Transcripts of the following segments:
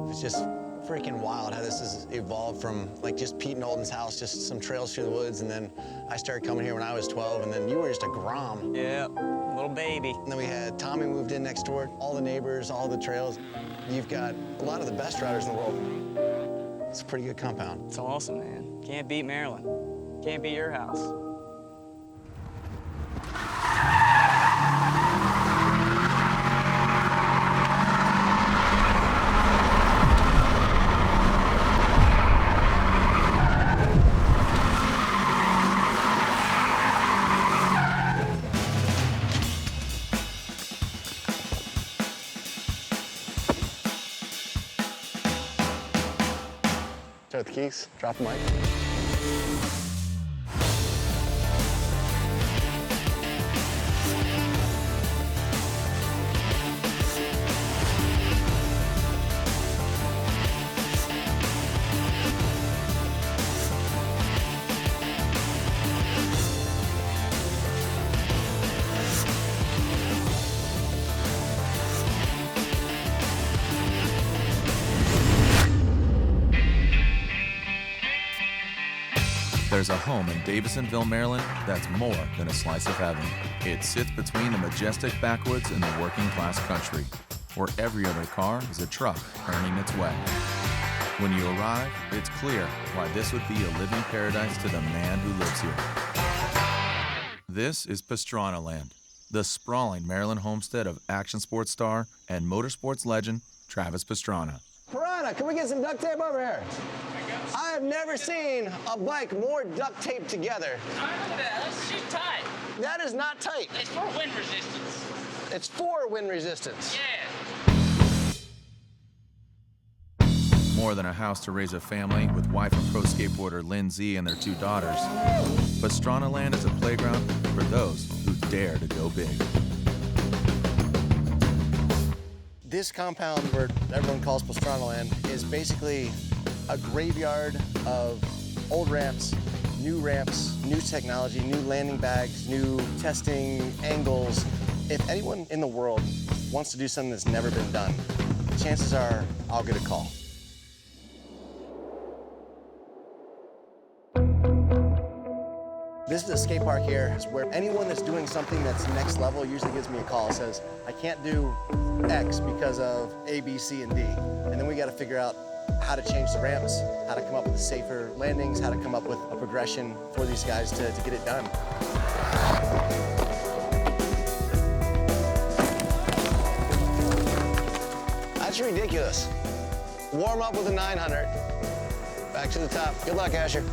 It's just freaking wild how this has evolved from like just Pete and Olden's house, just some trails through the woods, and then I started coming here when I was 12, and then you were just a grom. Yeah, little baby. And then we had Tommy moved in next door, all the neighbors, all the trails. You've got a lot of the best riders in the world. It's a pretty good compound. It's awesome, man. Can't beat Maryland. Can't beat your house. Start with the keys, drop the mic. There's a home in Davisonville, Maryland that's more than a slice of heaven. It sits between the majestic backwoods and the working-class country, where every other car is a truck earning its way. When you arrive, it's clear why this would be a living paradise to the man who lives here. This is Pastranaland, the sprawling Maryland homestead of action sports star and motorsports legend Travis Pastrana. Piranha, can we get some duct tape over here? I have never seen a bike more duct taped together. That's too tight. That is not tight. It's for wind resistance. It's for wind resistance. Yeah. More than a house to raise a family with wife and pro skateboarder Lynn Z and their 2 daughters, Pastranaland is a playground for those who dare to go big. This compound, where everyone calls Pastranaland, is basically a graveyard of old ramps, new technology, new landing bags, new testing angles. If anyone in the world wants to do something that's never been done, chances are I'll get a call. This is a skate park here. It's where anyone that's doing something that's next level usually gives me a call and says, I can't do X because of A, B, C, and D. And then we got to figure out how to change the ramps, how to come up with safer landings, how to come up with a progression for these guys to get it done. That's ridiculous. Warm up with a 900. Back to the top. Good luck, Asher.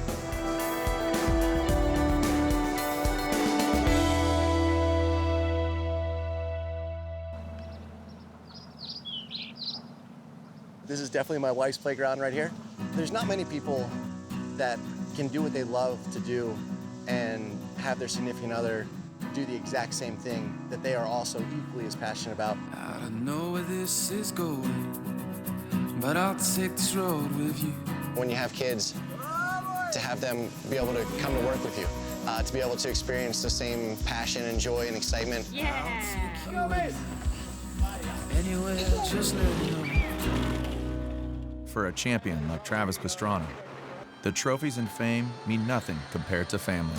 This is definitely my wife's playground right here. There's not many people that can do what they love to do and have their significant other do the exact same thing that they are also equally as passionate about. I don't know where this is going, but I'll take this road with you. When you have kids, to have them be able to come to work with you, to be able to experience the same passion and joy and excitement. Yeah. Anywhere, just let me know. For a champion like Travis Pastrana, the trophies and fame mean nothing compared to family.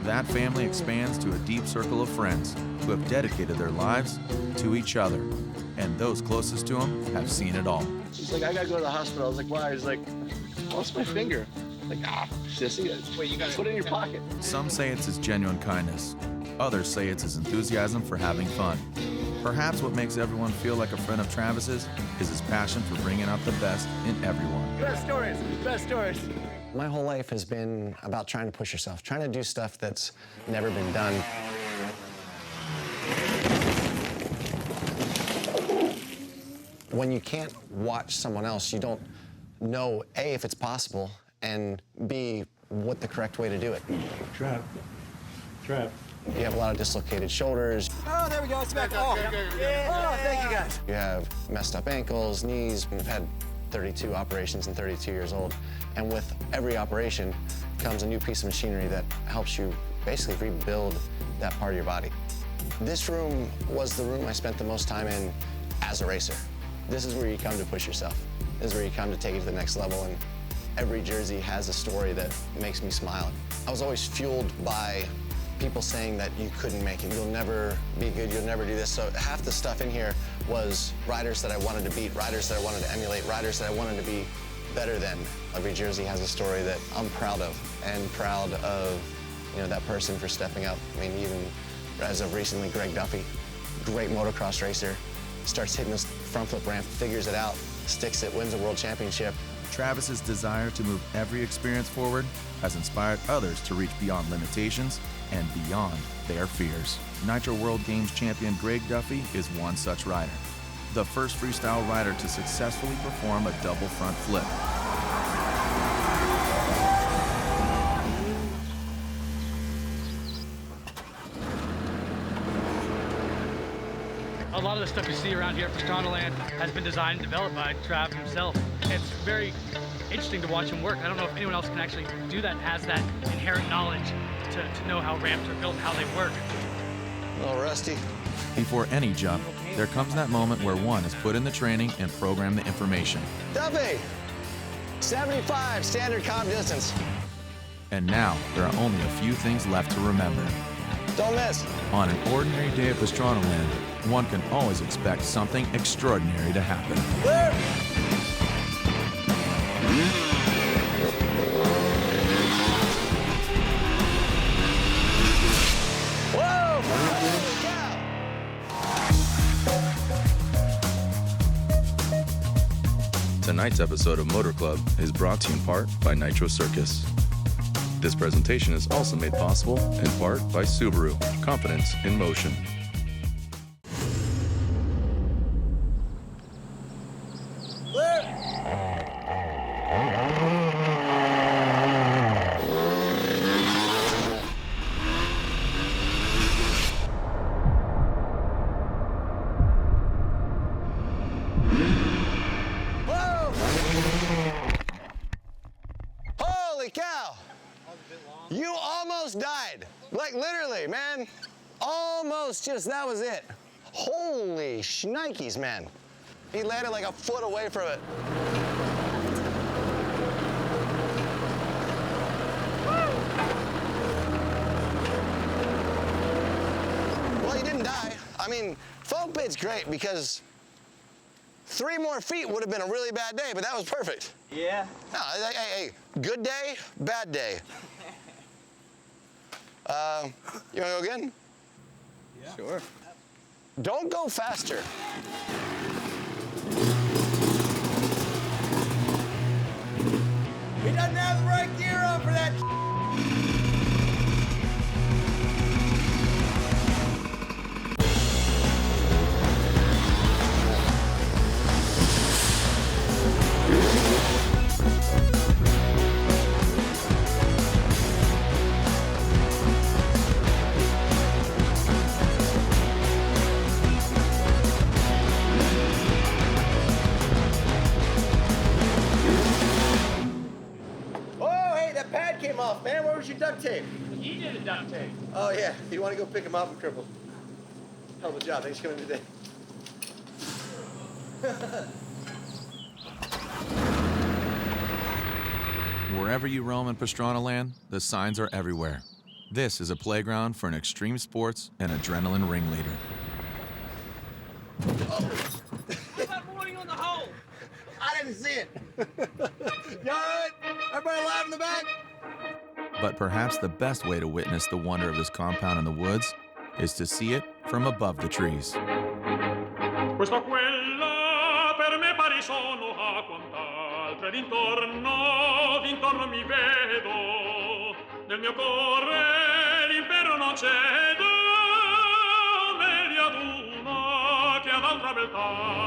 That family expands to a deep circle of friends who have dedicated their lives to each other, and those closest to him have seen it all. He's like, I gotta go to the hospital. I was like, why? He's like, what's my finger? I'm like, sissy, wait, you gotta put it in your pocket. Some say it's his genuine kindness. Others say it's his enthusiasm for having fun. Perhaps what makes everyone feel like a friend of Travis's is his passion for bringing out the best in everyone. Best stories, best stories. My whole life has been about trying to push yourself, trying to do stuff that's never been done. When you can't watch someone else, you don't know, A, if it's possible, and B, what the correct way to do it. Trap. You have a lot of dislocated shoulders. Oh, there we go. It's back. Oh, thank you, guys. You have messed up ankles, knees. We've had 32 operations and 32 years old. And with every operation comes a new piece of machinery that helps you basically rebuild that part of your body. This room was the room I spent the most time in as a racer. This is where you come to push yourself. is where you come to take it to the next level, and every jersey has a story that makes me smile. I was always fueled by people saying that you couldn't make it, you'll never be good, you'll never do this. So half the stuff in here was riders that I wanted to beat, riders that I wanted to emulate, riders that I wanted to be better than. Every jersey has a story that I'm proud of, and proud of, you know, that person for stepping up. I mean, even as of recently, Greg Duffy, great motocross racer, starts hitting this front flip ramp, figures it out, sticks it, wins a world championship. Travis's desire to move every experience forward has inspired others to reach beyond limitations and beyond their fears. Nitro World Games champion Greg Duffy is one such rider. The first freestyle rider to successfully perform a double front flip. A lot of the stuff you see around here at Pastranaland has been designed and developed by Trav himself. It's very interesting to watch him work. I don't know if anyone else can actually do that, has that inherent knowledge to know how ramps are built and how they work. A little rusty. Before any jump, there comes that moment where one is put in the training and programmed the information. Duffy, 75 standard comp distance. And now, there are only a few things left to remember. Don't miss. On an ordinary day at Pastranaland, one can always expect something extraordinary to happen. Clear. Whoa! Holy cow! Tonight's episode of Motorclub is brought to you in part by Nitro Circus. This presentation is also made possible in part by Subaru, confidence in motion. Holy cow! You almost died. Like literally, man. Almost just, that was it. Holy shnikes, man. He landed like a foot away from it. Well, he didn't die. I mean, foam pit's great because 3 more feet would have been a really bad day, but that was perfect. Yeah. No, hey, good day, bad day. You wanna go again? Yeah. Sure. Don't go faster. He doesn't have the right gear on for that. Off, man. Where was your duct tape? You did a duct tape. Oh, yeah. You want to go pick him up and cripple? Hell of a job. Thanks for coming today. Wherever you roam in Pastranaland, the signs are everywhere. This is a playground for an extreme sports and adrenaline ringleader. How about warning on the hole? I didn't see it. You all right? Everybody alive in the back? But perhaps the best way to witness the wonder of this compound in the woods is to see it from above the trees. Questo quella per me pari sono a quant'altre d'intorno mi vedo nel mio cuore l'impero non cedo meglio ad una che ad altra beltà.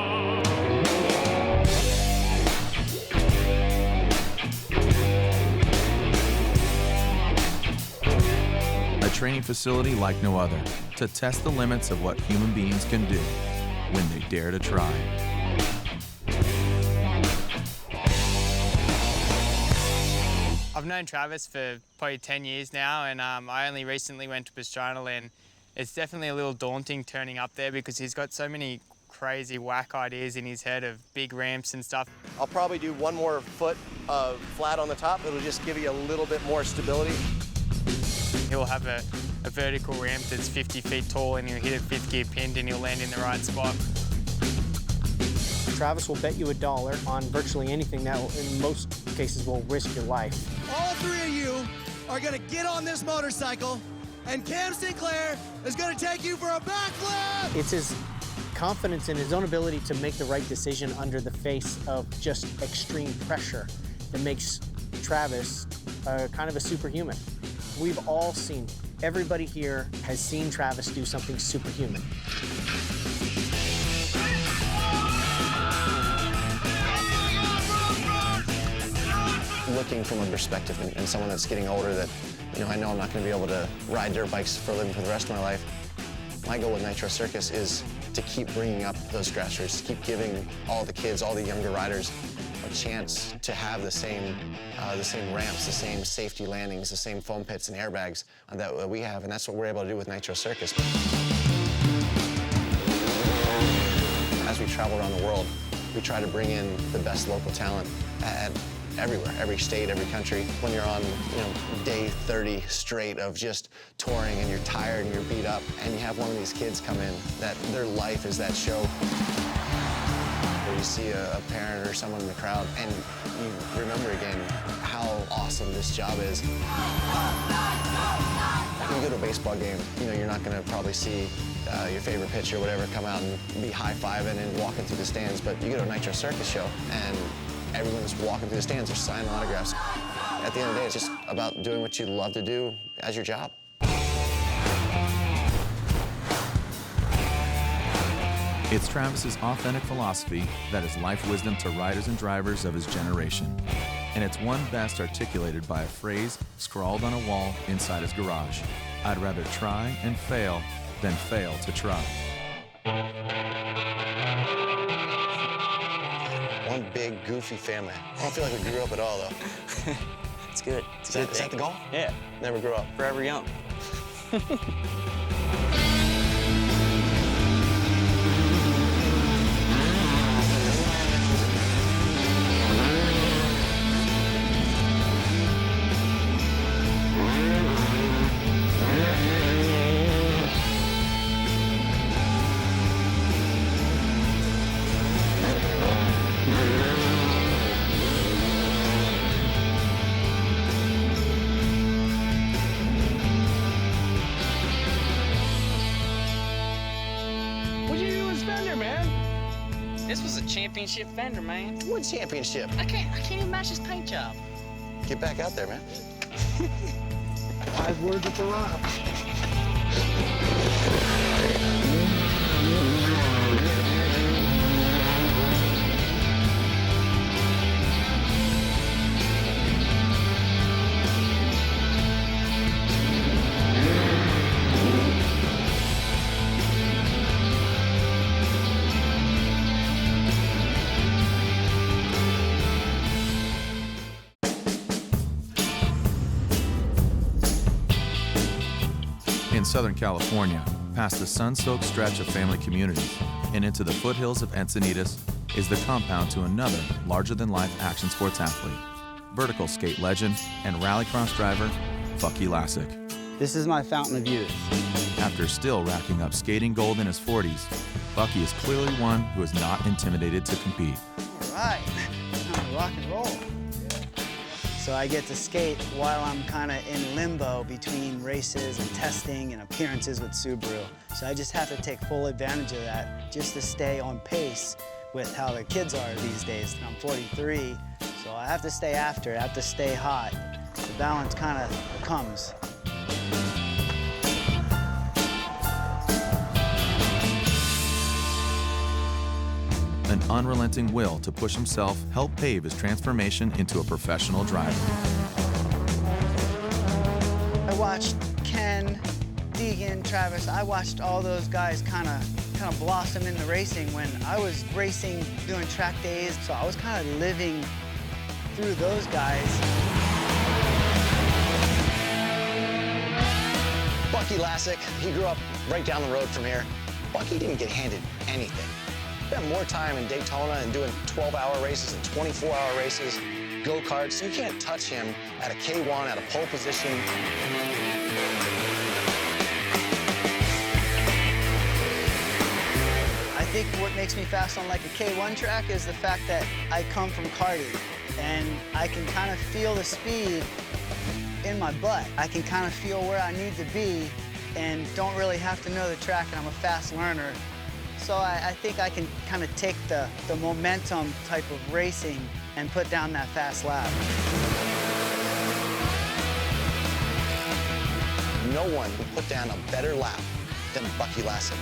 A training facility like no other to test the limits of what human beings can do when they dare to try. I've known Travis for probably 10 years now, and I only recently went to Pastranaland. It's definitely a little daunting turning up there because he's got so many crazy whack ideas in his head of big ramps and stuff. I'll probably do one more foot of flat on the top. It'll just give you a little bit more stability. He'll have a vertical ramp that's 50 feet tall, and he'll hit a 5th gear pinned and he'll land in the right spot. Travis will bet you $1 on virtually anything that in most cases will risk your life. All three of you are gonna get on this motorcycle, and Cam Sinclair is gonna take you for a backflip! It's his confidence in his own ability to make the right decision under the face of just extreme pressure that makes Travis kind of a superhuman. We've all seen, everybody here has seen Travis do something superhuman. Looking from a perspective and someone that's getting older that, I know I'm not going to be able to ride dirt bikes for a living for the rest of my life. My goal with Nitro Circus is to keep bringing up those grassroots, to keep giving all the kids, all the younger riders, a chance to have the same ramps, the same safety landings, the same foam pits and airbags that we have, and that's what we're able to do with Nitro Circus. As we travel around the world, we try to bring in the best local talent at everywhere, every state, every country. When you're on, day 30 straight of just touring and you're tired and you're beat up, and you have one of these kids come in that their life is that show. Or you see a parent or someone in the crowd and you remember again how awesome this job is. When you go to a baseball game, you're not gonna probably see your favorite pitcher or whatever come out and be high-fiving and walking through the stands, but you go to a Nitro Circus show and everyone that's walking through the stands are signing autographs. At the end of the day, it's just about doing what you love to do as your job. It's Travis's authentic philosophy that is life wisdom to riders and drivers of his generation. And it's one best articulated by a phrase scrawled on a wall inside his garage. I'd rather try and fail than fail to try. One big, goofy family. I don't feel like we grew up at all, though. It's good. Is that the goal? Yeah. Never grew up. Forever young. This was a championship fender, man. What championship? I can't even match this paint job. Get back out there, man. 5 words at the rock. In Southern California, past the sun-soaked stretch of family communities and into the foothills of Encinitas is the compound to another larger-than-life action sports athlete, vertical skate legend and rallycross driver, Bucky Lassic. This is my fountain of youth. After still racking up skating gold in his 40s, Bucky is clearly one who is not intimidated to compete. All right, time to rock and roll. So I get to skate while I'm kind of in limbo between races and testing and appearances with Subaru. So I just have to take full advantage of that just to stay on pace with how the kids are these days. I'm 43, so I have to stay after it, I have to stay hot. The balance kind of comes. An unrelenting will to push himself helped pave his transformation into a professional driver. I watched Ken, Deegan, Travis, I watched all those guys kind of blossom in the racing when I was racing, doing track days, so I was kind of living through those guys. Bucky Lasek, he grew up right down the road from here. Bucky didn't get handed anything. spent more time in Daytona and doing 12-hour races and 24-hour races, go-karts. You can't touch him at a K1, at a pole position. I think what makes me fast on like a K1 track is the fact that I come from karting and I can kind of feel the speed in my butt. I can kind of feel where I need to be and don't really have to know the track, and I'm a fast learner. So I think I can kind of take the momentum type of racing and put down that fast lap. No one would put down a better lap than Bucky Lasek.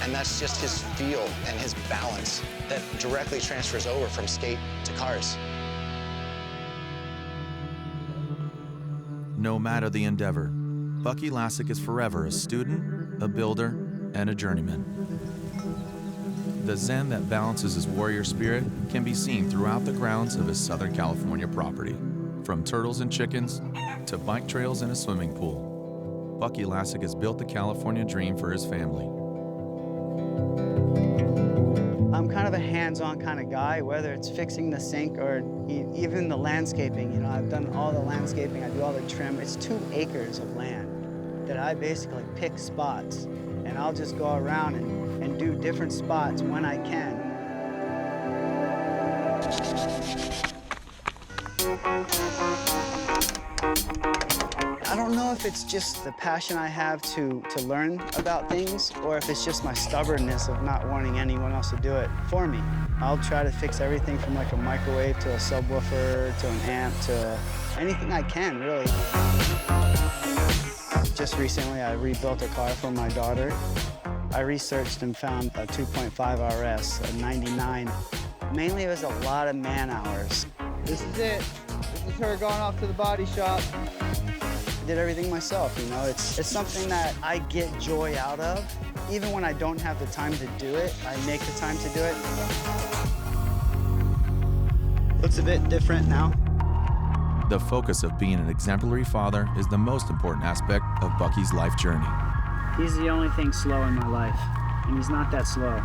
And that's just his feel and his balance that directly transfers over from skate to cars. No matter the endeavor, Bucky Lassic is forever a student, a builder, and a journeyman. The zen that balances his warrior spirit can be seen throughout the grounds of his Southern California property. From turtles and chickens to bike trails and a swimming pool, Bucky Lassic has built the California dream for his family. I'm kind of a hands-on kind of guy, whether it's fixing the sink or even the landscaping. You know, I've done all the landscaping, I do all the trim. It's 2 acres of land that I basically pick spots, and I'll just go around and do different spots when I can. I don't know if it's just the passion I have to learn about things, or if it's just my stubbornness of not wanting anyone else to do it for me. I'll try to fix everything from like a microwave to a subwoofer to an amp to anything I can, really. Just recently, I rebuilt a car for my daughter. I researched and found a 2.5 RS, a 99. Mainly, it was a lot of man hours. This is it. This is her going off to the body shop. I did everything myself, you know. It's something that I get joy out of. Even when I don't have the time to do it, I make the time to do it. Looks a bit different now. The focus of being an exemplary father is the most important aspect of Bucky's life journey. He's the only thing slow in my life, and he's not that slow.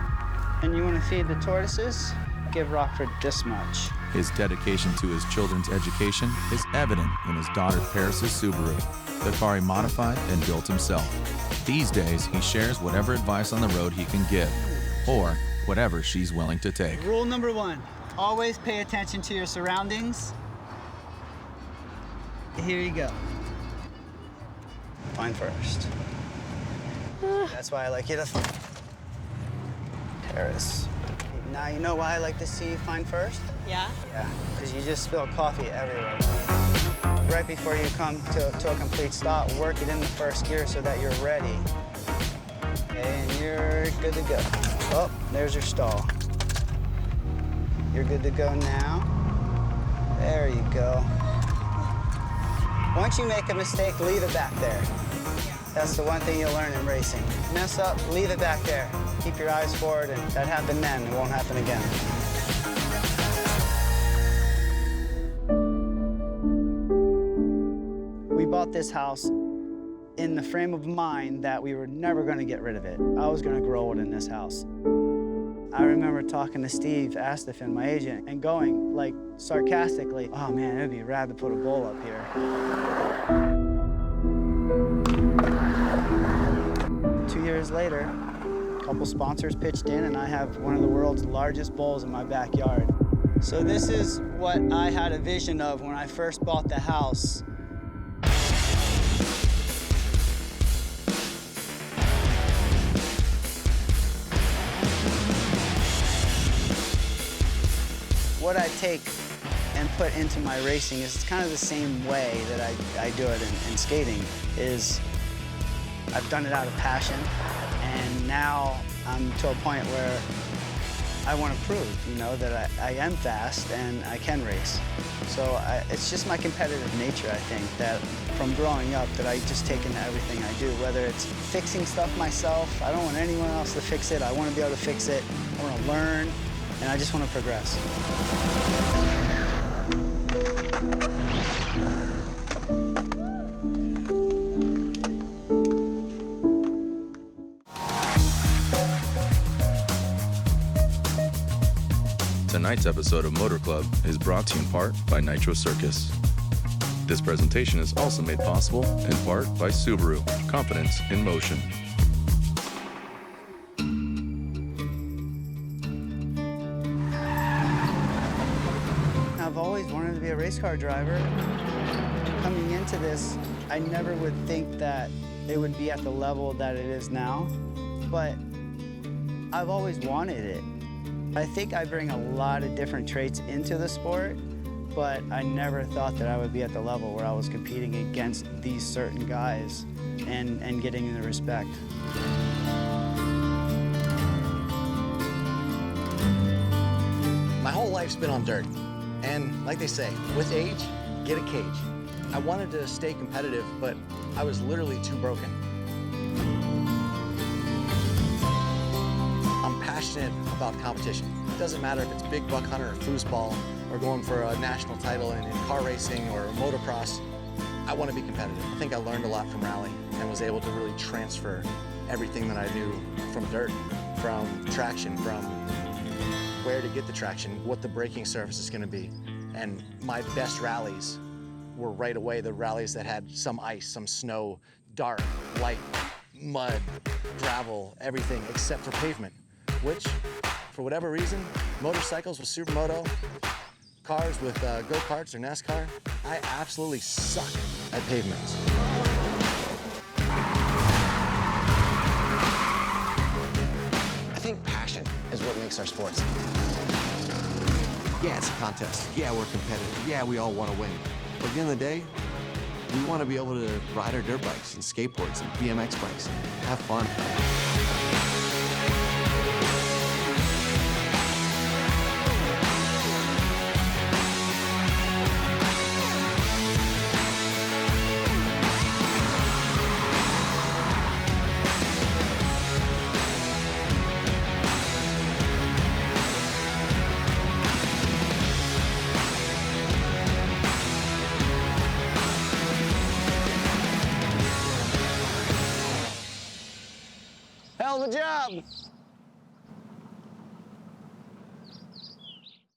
And you want to feed the tortoises? Give Rockford this much. His dedication to his children's education is evident in his daughter Paris's Subaru, the car he modified and built himself. These days, he shares whatever advice on the road he can give, or whatever she's willing to take. Rule number 1, always pay attention to your surroundings. Here you go. Find first. That's why I like you to Paris. Now you know why I like to see you find first? Yeah? Yeah, because you just spill coffee everywhere. Right before you come to a complete stop, work it in the first gear so that you're ready. And you're good to go. Oh, there's your stall. You're good to go now. There you go. Once you make a mistake, leave it back there. That's the one thing you'll learn in racing. Mess up, leave it back there. Keep your eyes forward, and that happened then. It won't happen again. We bought this house in the frame of mind that we were never going to get rid of it. I was going to grow old in this house. I remember talking to Steve Astafin, my agent, and going, like, sarcastically, oh man, it'd be rad to put a bowl up here. 2 years later, a couple sponsors pitched in, and I have one of the world's largest bowls in my backyard. So this is what I had a vision of when I first bought the house. What I take and put into my racing is kind of the same way that I do it in skating. Is I've done it out of passion, and now I'm to a point where I want to prove, you know, that I am fast and I can race. So it's just my competitive nature, I think, that from growing up that I just take into everything I do, whether it's fixing stuff myself. I don't want anyone else to fix it. I want to be able to fix it. I want to learn, and I just want to progress. Tonight's episode of Motorclub is brought to you in part by Nitro Circus. This presentation is also made possible in part by Subaru, confidence in motion. I've always wanted to be a race car driver. Coming into this, I never would think that it would be at the level that it is now, but I've always wanted it. I think I bring a lot of different traits into the sport, but I never thought that I would be at the level where I was competing against these certain guys and getting the respect. My whole life's been on dirt. And like they say, with age, get a cage. I wanted to stay competitive, but I was literally too broken. I'm passionate about competition. It doesn't matter if it's big buck hunter or foosball, or going for a national title in car racing or motocross. I want to be competitive. I think I learned a lot from rally and was able to really transfer everything that I knew from dirt, from traction, from where to get the traction, what the braking surface is going to be. And my best rallies were right away the rallies that had some ice, some snow, dark, light, mud, gravel, everything except for pavement, which, for whatever reason, motorcycles with supermoto, cars with go-karts or NASCAR, I absolutely suck at pavements. I think passion is what makes our sports. Yeah, it's a contest. Yeah, we're competitive. Yeah, we all want to win. But at the end of the day, we want to be able to ride our dirt bikes and skateboards and BMX bikes and have fun. Hell of a job!